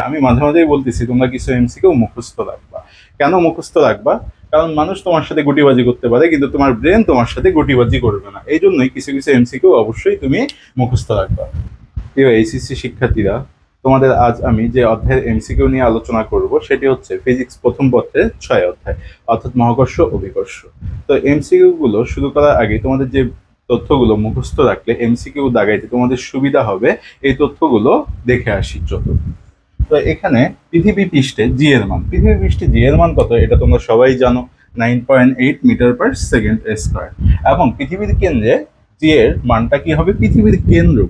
আমি মাঝে মাঝেই বলতেছি তোমরা কিছু এমসিকিউ মুখস্থ রাখবা। কেন মুখস্থ রাখবা? কারণ মানুষ তোমার সাথে গুটিবাজি করতে পারে, কিন্তু তোমার ব্রেন তোমার সাথে গুটিবাজি করবে না। এই জন্যই কিছু কিছু এমসিকিউ অবশ্যই তুমি মুখস্থ রাখবা। প্রিয় এইচএসসি শিক্ষার্থীরা, তোমাদের আজ আমি যে অধ্যায়ের এমসিকিউ নিয়ে আলোচনা করব সেটি হচ্ছে ফিজিক্স প্রথম পত্রের 6 অধ্যায়, অর্থাৎ মহাকর্ষ অভিকর্ষ। তো এমসিকিউ গুলো শুরু করার আগে তোমাদের যে তথ্যগুলো মুখস্থ রাখলে এমসিকিউ দাগাইতে তোমাদের সুবিধা হবে, এই তথ্যগুলো দেখে আসি চলো। তো এখানে পৃথিবী পৃষ্ঠে জি এর মান, পৃথিবী পৃষ্ঠে জি এর মান কত এটা তোমরা সবাই জানো, 9.8 মিটার পার সেকেন্ড স্কয়ার। এবং পৃথিবীর কেন্দ্রে জি এর মানটা কি হবে? পৃথিবীর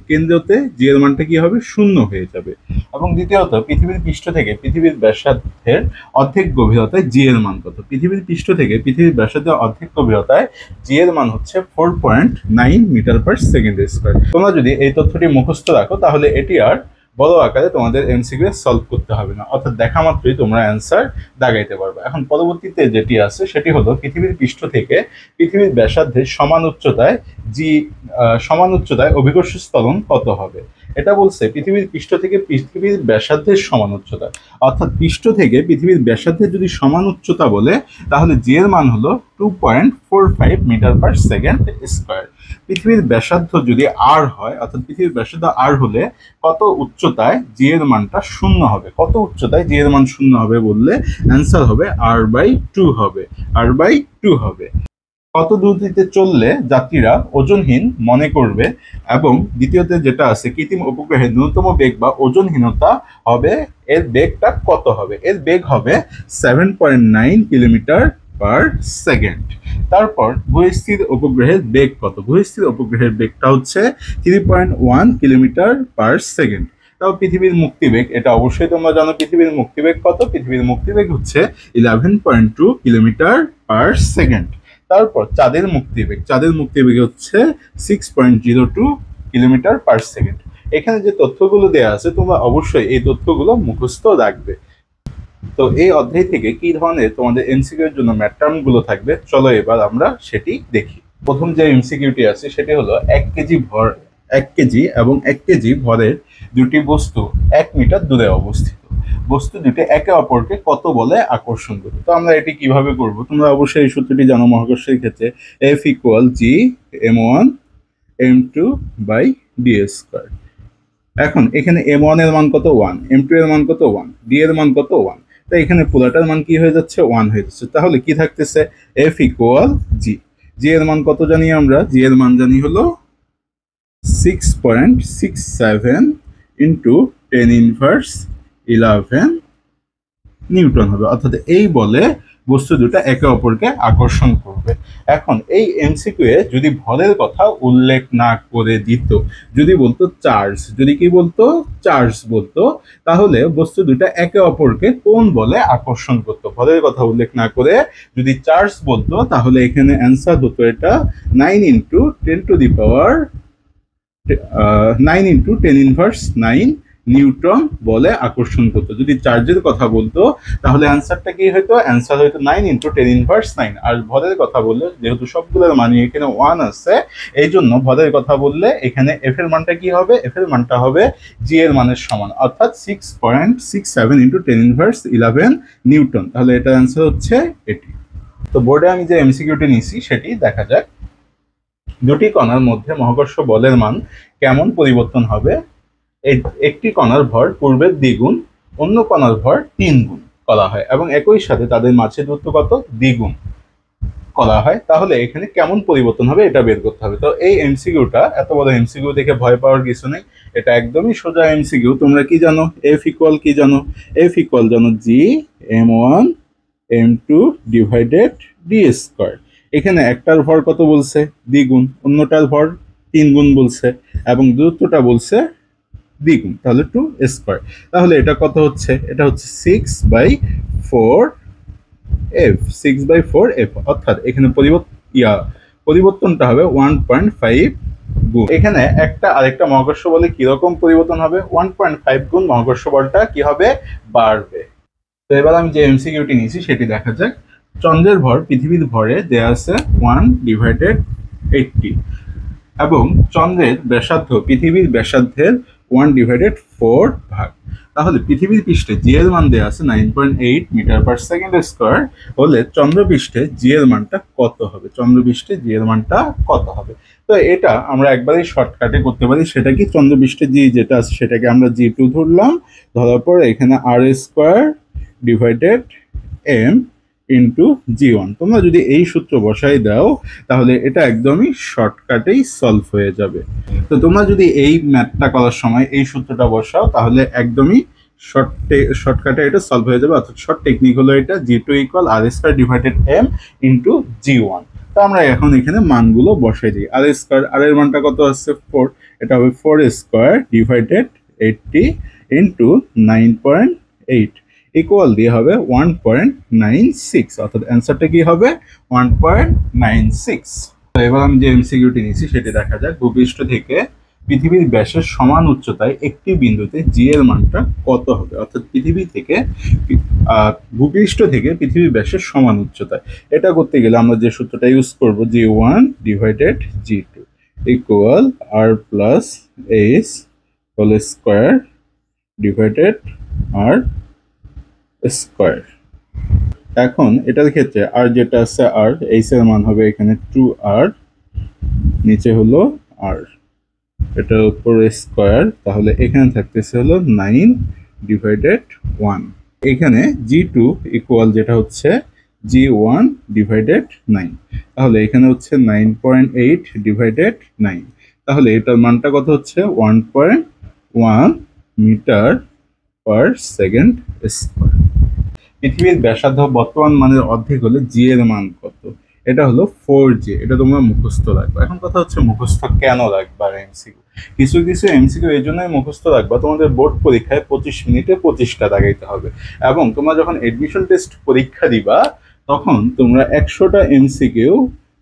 কেন্দ্রতে জি এর মানটা কি হবে? শূন্য হয়ে যাবে। এবং দ্বিতীয়ত, পৃথিবীর পৃষ্ঠ থেকে পৃথিবীর ব্যাসার্ধের অর্ধেক গভীরতায় জি এর মান কত? পৃথিবীর পৃষ্ঠ থেকে পৃথিবীর ব্যাসার্ধের অর্ধেক গভীরতায় জি এর মান হচ্ছে 4.9 মিটার পার সেকেন্ড স্কয়ার। তোমরা যদি এই তথ্যটি মুখস্থ রাখো তাহলে এটি আর বড় আকারে তোমাদের এমসিকিউ সলভ করতে হবে না, অর্থাৎ দেখা মাত্রই তোমরা অ্যান্সার দাগাইতে পারবে। এখন পরবর্তীতে যেটি আছে সেটি হলো পৃথিবীর পৃষ্ঠ থেকে পৃথিবীর ব্যাসার্ধের সমান উচ্চতায় অভিকর্ষ ত্বরণ কত হবে? এটা বলছে পৃথিবীর পৃষ্ঠ থেকে পৃথিবীর ব্যাসার্ধের সমান উচ্চতা, অর্থাৎ পৃষ্ঠ থেকে পৃথিবীর ব্যাসার্ধের যদি সমান উচ্চতা বলে তাহলে জি এর মান হলো 2.45 মিটার পার সেকেন্ড স্কয়ার। পৃথিবীর ব্যাসার্ধ যদি আর হয়, অর্থাৎ পৃথিবীর ব্যাসার্ধ আর হলে কত উচ্চতায় জি এর মানটা শূন্য হবে? কত উচ্চতায় জি এর মান শূন্য হবে বললে অ্যান্সার হবে r/2 হবে, r/2 হবে। কত দ্রুতিতে চললে যাত্রীরা ওজনহীন মনে করবে? এবং দ্বিতীয়তে যেটা আছে, কৃত্রিম উপগ্রহের ন্যূনতম বেগ বা ওজনহীনতা হবে, এর বেগটা কত হবে? এর বেগ হবে 7.9 কিলোমিটার পার সেকেন্ড। তারপর ভূস্থির উপগ্রহের বেগ কত? ভূস্থির উপগ্রহের বেগটা হচ্ছে 3.1 কিলোমিটার পার সেকেন্ড। তাও পৃথিবীর মুক্তিবেগ, এটা অবশ্যই তোমরা জানো পৃথিবীর মুক্তিবেগ কত? পৃথিবীর মুক্তিবেগ হচ্ছে 11.2 কিলোমিটার পার সেকেন্ড। তারপর চাঁদের মুক্তিবেগ হচ্ছে 6.02 কিলোমিটার পার সেকেন্ড। এখানে যে তথ্যগুলো দেওয়া আছে তোমরা অবশ্যই এই তথ্যগুলো মুখস্থ রাখবে। তো এই অধ্যায় থেকে কি ধরনের তোমাদের এমসিকিউ এর জন্য ম্যাথ টার্ম গুলো থাকবে চলো এবার আমরা সেটি দেখি। প্রথম যে এমসিকিউটি আছে সেটি হলো 1 কেজি এবং 1 কেজি ভরের দুটি বস্তু 1 মিটার দূরে অবস্থিত। বস্তু দুটি একে অপরকে কত বলে আকর্ষণ করে? তো আমরা এটি কিভাবে করব? তোমরা অবশ্যই এই সূত্রটি জানো মহাকর্ষের ক্ষেত্রে, F = G m1 m2 by d square. এখন এখানে m1 এর মান কত? 1, m2 এর মান কত? 1, d এর মান কত? 1। তাই এখানে পুরোটার মান কি হয়ে যাচ্ছে? 1 হয়ে যাচ্ছে। তাহলে কি থাকতেছে? F = G। G এর মান কত জানি আমরা? G এর মান জানি হলো 6.67 ইন্টু 10⁻11 নিউটন হবে, অর্থাৎ এই বলে বস্তু দুটো একে অপরকে আকর্ষণ করবে। এখন এই এমসিকিউ এ যদি ভরের কথা উল্লেখ না করে দিত, যদি বলতো চার্জ, যদি কি বলতো? চার্জ বলতো, তাহলে বস্তু দুটো একে অপরকে কোন বলে আকর্ষণ করতো? ভরের কথা উল্লেখ না করে যদি চার্জ বলতো তাহলে এখানে অ্যান্সার হতো এটা 9 ইন্টু 10⁻9 নিউটন বলে আকর্ষণ করতো। যদি চার্জের কথা বলতো তাহলে অ্যান্সারটা কি হতো? অ্যান্সার হয়তো 9 ইন্টু 10⁻9। আর ভরের কথা বললে, যেহেতু সবগুলোর মানই এখানে 1 আছে, এই জন্য ভরের কথা বললে এখানে এফ এর মানটা কি হবে? এফ এর মানটা হবে জি এর মানের সমান, অর্থাৎ 6.67 ইন্টু 10⁻11 নিউটন। তাহলে এটার অ্যান্সার হচ্ছে এটি। তো বোর্ডে আমি যে এমসিকিউটি নিয়েছি সেটি দেখা যাক। দুটি কণার মধ্যে মহাকর্ষ বলের মান কেমন পরিবর্তন হবে? একটি কণার ভর পূর্বের দ্বিগুণ, অন্য কণার ভর 3 গুণ করা হয় এবং একই সাথে তাদের মাঝে দূরত্ব কত? দ্বিগুণ করা হয়। তাহলে এখানে কেমন পরিবর্তন হবে এটা বের করতে হবে। তো এই এমসিকিউটা, এত বড় এমসিকিউ দেখে ভয় পাওয়ার কিছু নেই, এটা একদমই সোজা এমসিকিউ। তোমরা কি জানো? কি জানো? জানো G m1 m2 divided d square. এখানে একটার ভর কত বলছে? দ্বিগুণ, অন্যটার ভর 3 গুণ বলছে এবং দূরত্বটা বলছে দ্বিগুণ, তাহলে 2 স্কয়ার। তাহলে এটা কত হচ্ছে? এটা হচ্ছে 6/4f, অর্থাৎ এখানে পরিবর্তনটা হবে 1.5 গুণ। এখানে একটা আরেকটা মহাকর্ষ বলে কিরকম পরিবর্তন হবে? 1.5 গুণ মহাকর্ষ বলটা কি হবে? বাড়বে। তো এবার আমি যে এমসিকিউটি নিয়েছি সেটি দেখা যাক। চন্দ্রের ভর পৃথিবীর ভরে দেয়া আছে 1/80 এবং চন্দ্রের ব্যাসার্ধ পৃথিবীর ব্যাসার্ধের 1/4 ভাগ। তাহলে পৃথিবীর পৃষ্ঠে জি এর মান দেওয়া আছে 9.8 মিটার পার সেকেন্ড স্কোয়ার হলে চন্দ্রপৃষ্ঠে জি এর মানটা কত হবে, চন্দ্রপৃষ্ঠে জি এর মানটা কত হবে। তো এটা আমরা একবারেই শর্টকাটে করতে পারি। সেটা কি, চন্দ্রপৃষ্ঠে জি যেটা আছে সেটাকে আমরা জি2 ধরলাম, ধরার পর এখানে আর square divided M into G one. তোমরা যদি এই সূত্র বসাই দাও তাহলে এটা একদমই শর্টকাটেই সলভ হয়ে যাবে। তো তোমরা যদি এই ম্যাথটা করার সময় এই সূত্রটা বসাও তাহলে একদমই শর্টকাটে এটা সলভ হয়ে যাবে। অর্থাৎ শর্ট টেকনিক হলো এটা, জি2 ইকুয়াল আর square divided M into G one. তো আমরা এখন এখানে মানগুলো বসাই দিই। আর স্কোয়ার, আর এর মানটা কত আছে 4, এটা হবে 4 স্কোয়ার ডিভাইডেড 80 ইন্টু 9.8 ইকুয়াল দিয়ে হবে 1.96। অর্থাৎ অ্যান্সারটা কি হবে 1.96। তো এবার আমি যে এমসিকিউটি নিয়েছি সেটি দেখা যাক। ভূপৃষ্ঠ থেকে পৃথিবীর ব্যাসের সমান উচ্চতায় একটি বিন্দুতে জি এর মানটা কত হবে। অর্থাৎ পৃথিবী থেকে ভূপৃষ্ঠ থেকে পৃথিবীর ব্যাসের সমান উচ্চতায়, এটা করতে গেলে আমরা যে সূত্রটা ইউজ করব, জি1 ডিভাইডেড জি2 equal R plus S whole square divided R square. এখন এটার ক্ষেত্রে আর যেটা আছে আর, এইচ এর মান হবে এখানে 2r, নিচে হলো আর, এটার উপর স্কোয়ার, তাহলে এখানে থাকতেছে হলো 9 ডিভাইডেড 1। এখানে জি2 ইকুয়াল যেটা হচ্ছে জি1 ডিভাইডেড 9, তাহলে এখানে হচ্ছে 9.8 ডিভাইডেড 9, তাহলে এটার মানটা কত হচ্ছে 1.1 মিটার পার সেকেন্ড স্কোয়ার। পৃথিবীর ব্যাসার্ধ বর্তমান মানের অর্ধেক হলে জি এর মান কত? এটা হলো 4G। এটা তোমরা মুখস্থ রাখবা। এখন কথা হচ্ছে মুখস্থ কেন রাখবা এমসিকিউ? কিছু কিছু এমসিকিউ এই জন্যই মুখস্থ রাখবা, তোমাদের বোর্ড পরীক্ষায় 25 মিনিটে 25টা দাগাইতে হবে, এবং তোমরা যখন এডমিশন টেস্ট পরীক্ষা দিবা তখন তোমরা 100টা এমসিকিউ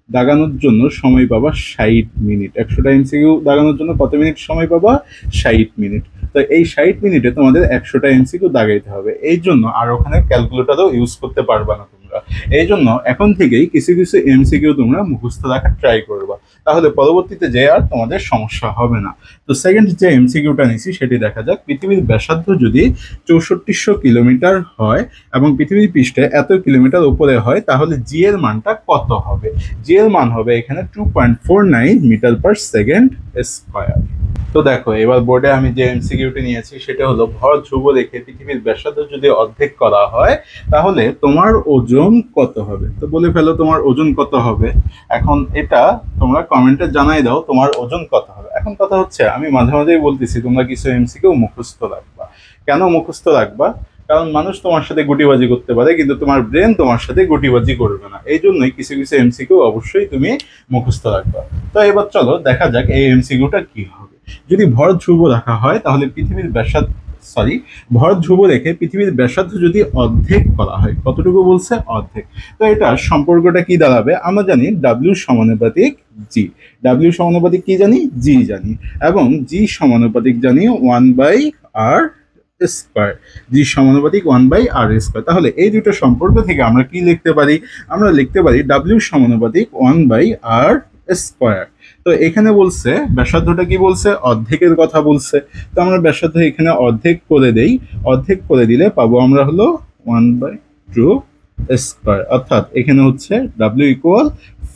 দাগানোর জন্য সময় পাবা 60 মিনিট। 100টা এমসিকিউ দাগানোর জন্য কত মিনিট সময় পাবা? 60 মিনিট। তো এই 60 মিনিটে তোমাদের 100টা এমসিকিউ দাগাইতে হবে। এই জন্য আর ওখানে ক্যালকুলেটরও ইউজ করতে পারবা না তোমরা। এই জন্য এখন থেকেই কিছু কিছু এমসিকিউ তোমরা মুখস্থ রাখার ট্রাই করবা, তাহলে পরবর্তীতে যে আর তোমাদের সমস্যা হবে না। তো সেকেন্ড যে এমসিকিউটা নিছি সেটি দেখা যাক। পৃথিবীর ব্যাসার্ধ যদি 6400 কিলোমিটার হয় এবং পৃথিবীর পৃষ্ঠে এত কিলোমিটার উপরে হয় তাহলে জি এর মানটা কত হবে? জি এর মান হবে এখানে 2.49 মিটার পার সেকেন্ড স্কোয়ার। তো দেখো এবার বোর্ডে আমি যে এমসিকিউটি নিয়েছি সেটা হলো, ভর ধ্রুব রেখে পৃথিবীর ব্যাসার্ধ যদি অর্ধেক করা হয় তাহলে তোমার ওজন কত হবে? তো বলে ফেলো তোমার ওজন কত হবে। এখন এটা তোমরা কমেন্টে জানাই দাও তোমার ওজন কত হবে। এখন কথা হচ্ছে আমি মাঝে মাঝেই বলতেছি তোমরা কিছু এমসিকিউ মুখস্থ রাখবা। কেন মুখস্থ রাখবা? কারণ মানুষ তোমার সাথে গুটিবাজি করতে পারে কিন্তু তোমার ব্রেন তোমার সাথে গুটিবাজি করবে না। এই জন্যই কিছু কিছু এমসিকিউ অবশ্যই তুমি মুখস্থ রাখবা। তো এবার চলো দেখা যাক এই এমসিকিউটা কি হবে। যদি ভর ধ্রুব রাখা হয় তাহলে পৃথিবীর ব্যাসার্ধ ভর ধ্রুব রেখে পৃথিবীর ব্যাসার্ধ যদি অর্ধেক করা হয়, কতটুকু বলছে? অর্ধেক। তো এটার সম্পর্কটা কি দাঁড়াবে? আমরা জানি ডাব্লিউ সমানুপাতিক জি। ডাব্লিউ সমানুপাতিক কি জানি? জি জানি। এবং জি সমানুপাতিক জানি 1/r স্কোয়ার। জি সমানুপাতিক 1/r স্কোয়ার। তাহলে এই দুটো সম্পর্ক থেকে আমরা কি লিখতে পারি? আমরা লিখতে পারি ডাব্লিউ সমানুপাতিক 1/r স্কোয়ার। তো এখানে বলছে ব্যাসার্ধটা কি বলছে? অর্ধেকের কথা বলছে। তো আমরা ব্যাসার্ধ এখানে অর্ধেক করে দেই। অর্ধেক করে দিলে পাবো আমরা হলো 1/2 স্কোয়ার। অর্থাৎ এখানে হচ্ছে ডাব্লিউ ইকুয়াল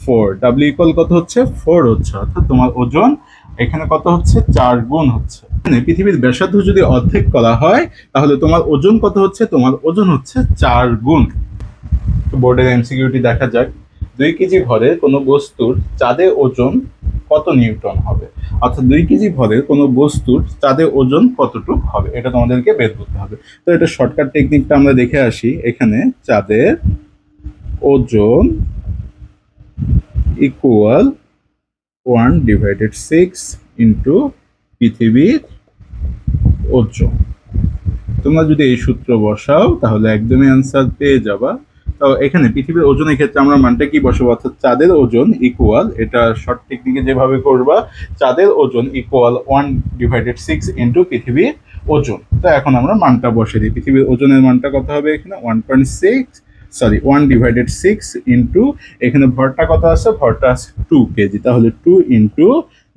4। ডাব্লিউ ইকুয়াল কত হচ্ছে? 4 হচ্ছে। অর্থাৎ তোমার ওজন এখানে কত হচ্ছে? 4 গুণ হচ্ছে। পৃথিবীর ব্যাসার্ধ যদি অর্ধেক করা হয় তাহলে তোমার ওজন কত হচ্ছে? তোমার ওজন হচ্ছে 4 গুণ। বোর্ডের এমসিকিউটি দেখা যাক। 2 কেজি ভরের কোনো বস্তুর চাঁদে ওজন কত নিউটন হবে? অর্থাৎ 2 কেজি ভরের কোনো বস্তুর চাঁদে ওজন কতটুকু হবে এটা তোমাদেরকে বের করতে হবে। তো এটা শর্টকাট টেকনিকটা আমরা দেখে আসি। এখানে চাঁদের ওজন ইকুয়াল 1/6 ইন্টু পৃথিবীর ওজন। তোমরা যদি এই সূত্র বসাও তাহলে একদমই অ্যান্সার পেয়ে যাবা। তো এখানে পৃথিবীর ওজনের ক্ষেত্রে আমরা মানটা কি বসাবো? অর্থাৎ চাঁদের ওজন ইকুয়াল, এটা শর্ট টেকনিকে যেভাবে করবা, চাঁদের ওজন ইকুয়াল 1/6 ইন্টু পৃথিবীর ওজন। তো এখন আমরা মানটা বসে দিই। পৃথিবীর ওজনের মানটা কত হবে? এখানে 1/6 ইন্টু এখানে ভরটা কত আছে? ভরটা আছে 2 কেজি। তাহলে 2 ইন্টু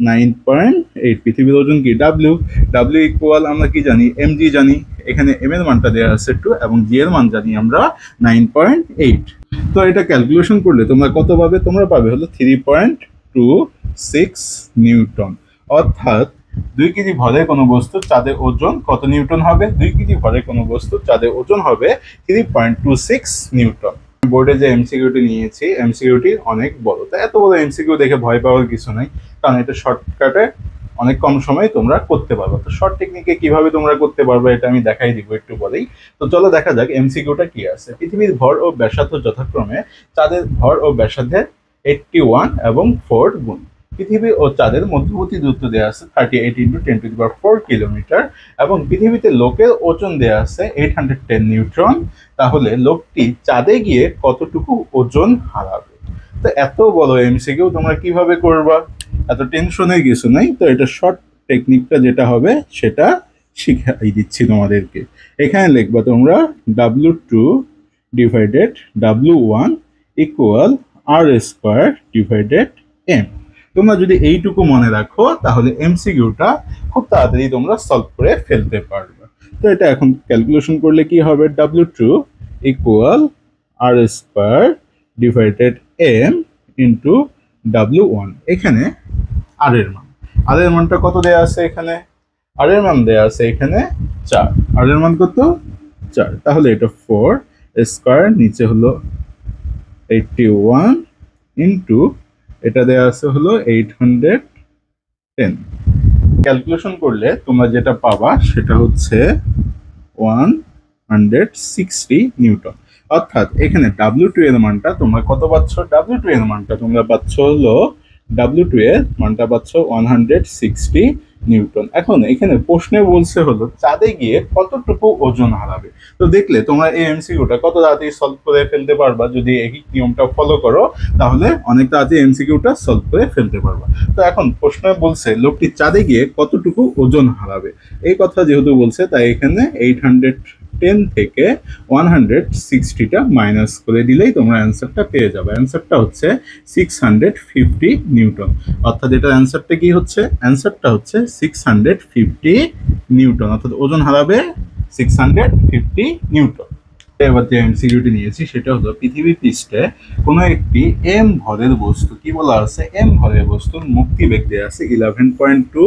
9.8। পৃথিবীর ওজন কি ডাব্লিউ, ডাব্লিউ ইকুয়াল আমরা কি জানি mg জানি, এখানে m এর মানটা দেওয়া আছে 2 এবং g এর মান জানি আমরা 9.8। তো এটা ক্যালকুলেশন করলে তোমরা কত পাবে, তোমরা পাবে হলো 3.26 নিউটন। অর্থাৎ 2 কেজি ভরের কোনো বস্তুর চাঁদের ওজন কত নিউটন হবে, 2 কেজি ভরের কোনো বস্তুর চাঁদের ওজন হবে 3.26 নিউটন। বোর্ডে যে এমসিকিউটি নিয়েছি এমসিকিউটি অনেক বড়, তাই এত বড় এমসিকিউ দেখে ভয় পাওয়ার কিছু নাই, কারণ এটা শর্টকাটে অনেক কম সময়ে তোমরা করতে পারবে। তো শর্ট টেকনিকে কিভাবে তোমরা করতে পারবে এটা আমি দেখাই দিব একটু পরেই। তো চলো দেখা যাক এমসিকিউটা কি আছে। পৃথিবীর ভর ও ব্যাসার্ধ যথাক্রমে চাঁদের ভর ও ব্যাসার্ধের 81 এবং 4 গুণ। পৃথিবী ও চাঁদের মধ্যবর্তী দূরত্ব দেওয়া আছে 38 × 10⁴ কিলোমিটার এবং পৃথিবীতে লোকের ওজন দেওয়া আছে 810 নিউটন। তাহলে লোকটি চাঁদে গিয়ে কতটুকু ওজন হারাবে। তো এত বড় এমসিকিউ তোমরা কিভাবে করবা, এত টেনশনের কিছু নাই। তো এটা শর্ট টেকনিকটা যেটা হবে সেটা শিখাই দিচ্ছি তোমাদেরকে। এখানে লিখবা তোমরা W2 divided W1 equal r² m। তোমরা যদি এইটুকু মনে রাখো তাহলে এমসিকিউটা খুব তাড়াতাড়ি তোমরা সলভ করে ফেলতে পারবে। তো এটা এখন ক্যালকুলেশন করলে কি হবে, W2 equal r² m into W1। এখানে আর এর মানটা কত দেয়া আছে, এখানে আর এর মান দেয়া আছে এখানে 4, আর এর মান কত 4। তাহলে এটা 4 স্কয়ার, নিচে হলো 81 ইন্টু এটা দেয়া আছে হলো 810। ক্যালকুলেশন করলে তোমরা যেটা পাবা সেটা হচ্ছে 160 নিউটন। অর্থাৎ এখানে W2 এর মানটা তোমরা কত পাচ্ছ, W2 এর মানটা তোমরা পাচ্ছ হলো W2 এর মানটা পাচ্ছ 160 নিউটন। এখন এখানে প্রশ্নে বলছে হলো চাঁদে গিয়ে কতটুকু ওজন হারাবে। তো দেখলে তোমরা এই এমসিকিউটা কত তাড়াতাড়ি সলভ করে ফেলতে পারবা, যদি এই নিয়মটা ফলো করো তাহলে অনেক তাড়াতাড়ি এমসিকিউটা সলভ করে ফেলতে পারবা। তো এখন প্রশ্নে বলছে লোকটি চাঁদে গিয়ে কতটুকু ওজন হারাবে, এই কথা যেহেতু বলছে তাই এখানে 810 থেকে 160টা মাইনাস করে দিলেই তোমরা অ্যান্সারটা পেয়ে যাবে। অ্যান্সারটা হচ্ছে 650 নিউটন। অর্থাৎ এটার অ্যান্সারটা কি হচ্ছে, অ্যান্সারটা হচ্ছে 650 নিউটন, অর্থাৎ ওজন হারাবে 650 নিউটন। এবার যে এমসিকিউটি নিয়েছি সেটা হলো পৃথিবী পৃষ্ঠে কোনো একটি m ভরের বস্তু, কি বলা আছে, m ভরের বস্তুর মুক্তিবেগ দেওয়া আছে 11.2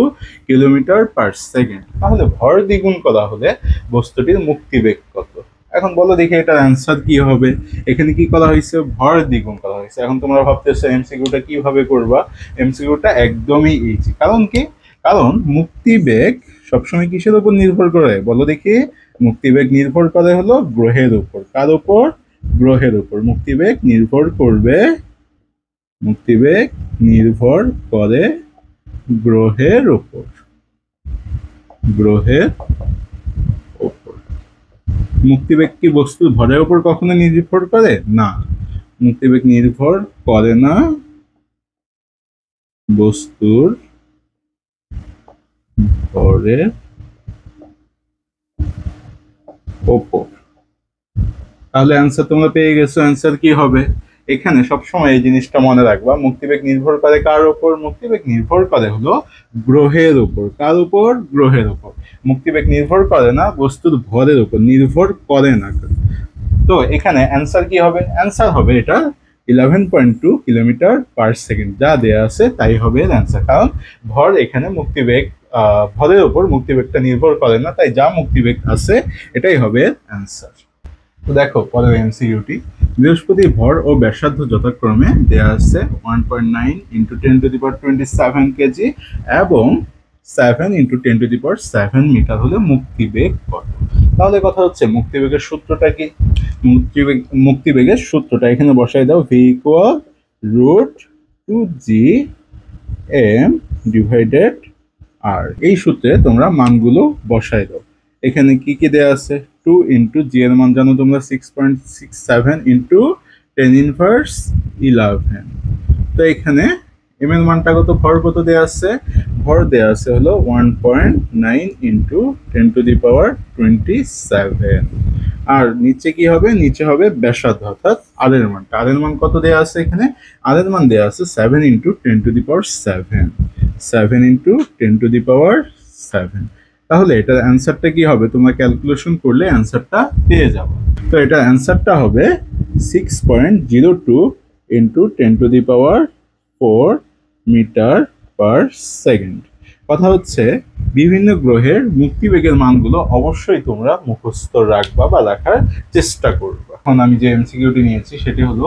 কিলোমিটার পার সেকেন্ড। তাহলে ভর দ্বিগুণ করা হলে বস্তুটির মুক্তিবেগ কত। এখন বলো দেখি এটার অ্যান্সার কি হবে। এখানে কি করা হয়েছে, ভর দ্বিগুণ করা হয়েছে। এখন তোমরা ভাবতেছো এমসিকিউটা কিভাবে করবা, এমসিকিউটা একদমই ইজি। কারণ কি, কারণ মুক্তিবেগ সবসময় কিসের উপর নির্ভর করে বলো দেখি, মুক্তিবেগ নির্ভর করে হলো গ্রহের উপর। কার উপর, গ্রহের উপর। মুক্তিবেগ নির্ভর করে গ্রহের উপর, গ্রহের উপর। মুক্তিবেগ কি বস্তুর ভরের উপর কখনো নির্ভর করে না, মুক্তিবেগ নির্ভর করে না বস্তুর ভরের ওপর। তাহলে অ্যান্সার তোমরা পেয়ে গেছো। অ্যান্সার কি হবে, এখানে সবসময় এই জিনিসটা মনে রাখবা, মুক্তিবেগ নির্ভর করে কার উপর, মুক্তিবেগ নির্ভর করে হলো গ্রহের উপর। কার উপর, গ্রহের উপর। মুক্তিবেগ নির্ভর করে না বস্তুর ভরের উপর, নির্ভর করে না। তো এখানে অ্যান্সার কি হবে, অ্যান্সার হবে এটা 11.2 কিলোমিটার পার সেকেন্ড। যা দেয়া আছে তাই হবে অ্যান্সার, কারণ ভর এখানে মুক্তিবেগ ভরের উপর মুক্তিবেগটা নির্ভর করে না, তাই যা মুক্তিবেগ আছে এটাই হবে অ্যান্সার। তো দেখো পরের এমসিকিউটি, বৃহস্পতির ভর ও ব্যাসার্ধ যথাক্রমে দেয়া আছে 1.9 × 10⁻27 কেজি এবং 7 × 10⁻7 মিটার হলে মুক্তিবেগ কত। তাহলে কথা হচ্ছে মুক্তিবেগের সূত্রটা কি, মুক্তিবেগের সূত্রটা এখানে বসাই দাও, v = √2gm ডিভাইডেড r। এই সূত্রে তোমরা মানগুলো বসাই দাও। এখানে কি কি দেয়া আছে, 2 × g এর মান জানো তোমরা 6.67 × 10⁻11। তো এখানে m এর মানটা কত, ভর কত দেয়া আছে, ভর দেয়া আছে হলো 1.9 × 10⁻27। আর নিচে কি হবে, নিচে হবে ব্যাসার্ধ অর্থাৎ r এর মানটা। r এর মান কত দেয়া আছে, এখানে r এর মান দেয়া আছে 7 × 10⁻7। 7 ইন্টু 10⁻⁷। তাহলে এটার অ্যান্সারটা কি হবে, তোমরা ক্যালকুলেশন করলে অ্যান্সারটা পেয়ে যাবে। তো এটার অ্যান্সারটা হবে 6.02 ইন্টু 10⁻⁴ মিটার পার সেকেন্ড। কথা হচ্ছে বিভিন্ন গ্রহের মুক্তিবেগের মানগুলো অবশ্যই তোমরা মুখস্থ রাখবা বা রাখার চেষ্টা করবে। এখন আমি যে এমসিকিউটি নিয়েছি সেটি হলো,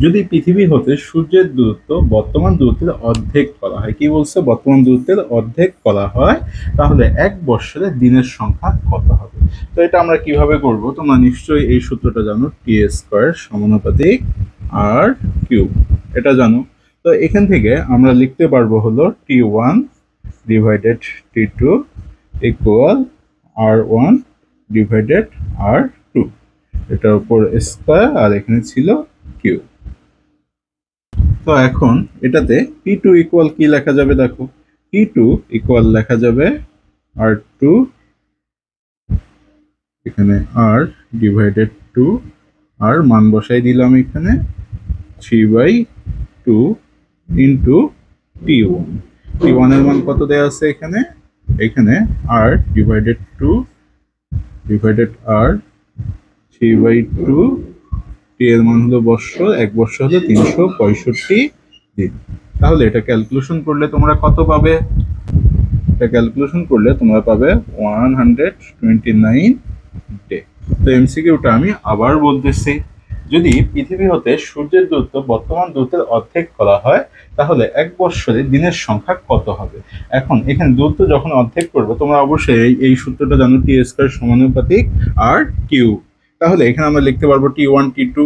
যদি পৃথিবী হতে সূর্যের দূরত্ব বর্তমান দূরত্বের অর্ধেক করা হয়, কি বলছে, বর্তমান দূরত্বের অর্ধেক করা হয়, তাহলে এক বৎসরে দিনের সংখ্যা কত হবে? তো এটা আমরা কিভাবে করব, তোমরা নিশ্চয়ই এই সূত্রটা জানো, টি² সমানুপাতিক আর কিউব, এটা জানো। তো এখান থেকে আমরা লিখতে পারবো হলো T1 divided T2 equal R1 divided R2, এটার উপর স্কয়ার আর এখানে ছিল কিউব। তো এখন এটাতে T2 ইকুয়াল কি লেখা যাবে, দেখো T2 ইকুয়াল লেখা যাবে R2, এখানে R ডিভাইডেড 2, আর মান বসাই দিলাম এখানে 3/2 ইন্টু T1। T1 এর মান কত দেওয়া আছে এখানে, এখানে R ডিভাইডেড 2 ডিভাইডেড R 3/2, টি এর মান হলো বৎসর, এক বৎসর হলো 365 দিন। তাহলে এটা ক্যালকুলেশন করলে তোমরা কত পাবে, এটা ক্যালকুলেশন করলে তোমরা পাবে 129 ডে। তো এমসিকিউটা আমি আবার বলতেছি, যদি পৃথিবী হতে সূর্যের দূরত্ব বর্তমান দূরত্বের অর্ধেক করা হয়, তাহলে এক বৎসরে দিনের সংখ্যা কত হবে? এখন এখানে দূরত্ব যখন অর্ধেক করবে, তোমরা অবশ্যই এই সূত্রটা জানো, টি² সমানুপাতিক আর কিউব। তাহলে এখানে আমরা লিখতে পারবো T1 T2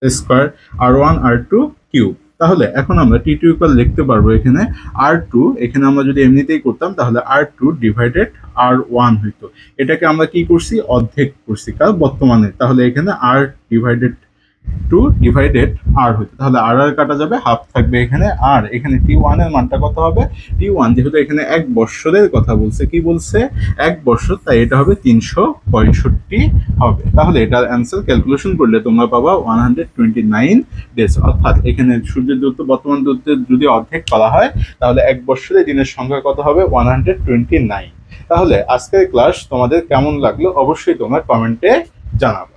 square, R1 R2 cube. তাহলে এখন আমরা T2 ইকুয়াল লিখতে পারবো এখানে R2, এখানে আমরা যদি এমনিতেই করতাম তাহলে R2 ডিভাইডেড R1 হইতো। এটাকে আমরা কি করছি, অর্ধেক করছি কারণ বর্তমানে, তাহলে এখানে R ডিভাইডেড 2 ডিভাইডেড R হইতো, তাহলে আর কাটা যাবে, হাফ থাকবে এখানে। আর এখানে T1 এর মানটা কত হবে, T1 যেহেতু এখানে এক বৎসরের কথা বলছে, কি বলছে, এক বৎসর, তাই এটা হবে 365 হবে। তাহলে এটার অ্যান্সার ক্যালকুলেশন করলে তোমরা পাবা 129 ডেজ। অর্থাৎ এখানে সূর্যের দূরত্ব বর্তমান দূরত্বের যদি অর্ধেক করা হয়, তাহলে এক বৎসরে দিনের সংখ্যা কত হবে, 129। তাহলে আজকের ক্লাস তোমাদের কেমন লাগলো অবশ্যই তোমরা কমেন্টে জানাবে।